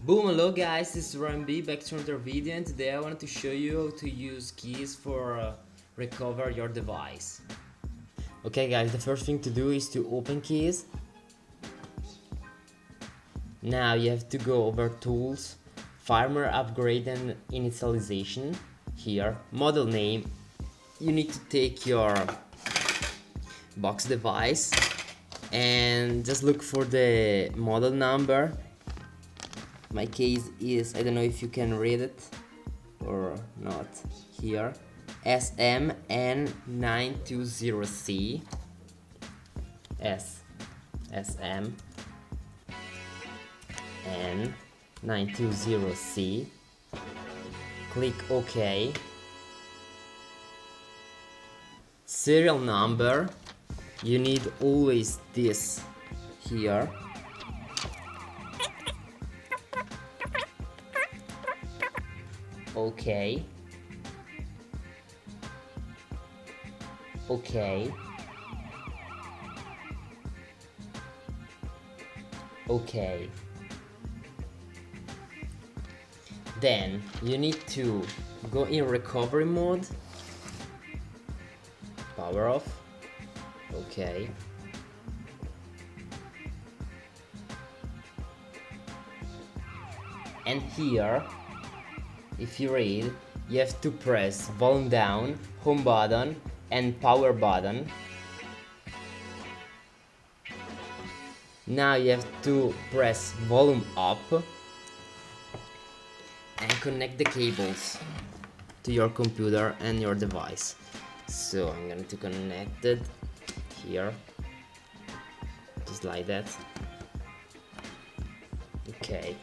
Boom, hello guys, this is Ryan B back to another video, and today I wanted to show you how to use keys for recover your device. Okay guys, the first thing to do is to open keys. Now you have to go over tools, firmware upgrade and initialization. Here, model name. You need to take your box device and just look for the model number. My case is, I don't know if you can read it or not, here, SMN920C, SMN920C, click OK, serial number, you need always this here. Okay. Okay. Okay. Then you need to go in recovery mode. Power off. Okay. And here, if you read, you have to press volume down, home button and power button. Now you have to press volume up and connect the cables to your computer and your device. So I'm going to connect it here, just like that. Okay.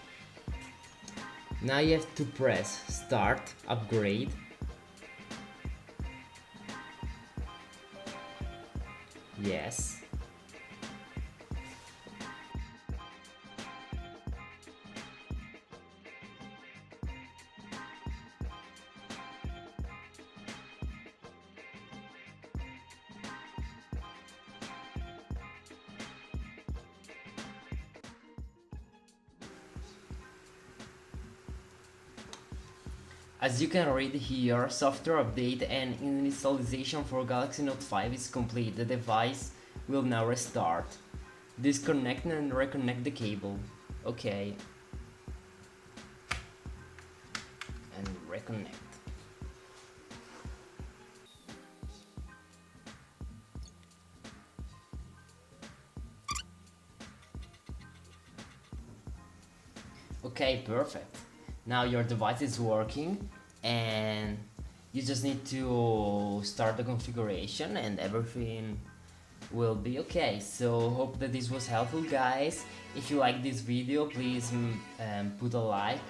Now you have to press start, upgrade. Yes. As you can read here, software update and initialization for Galaxy Note 5 is complete. The device will now restart. Disconnect and reconnect the cable. Okay. And reconnect. Okay, perfect. Now your device is working and you just need to start the configuration and everything will be okay. So hope that this was helpful, guys. If you like this video, please put a like,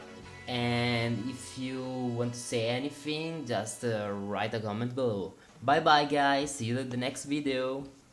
and if you want to say anything, just write a comment below. Bye bye guys, see you in the next video.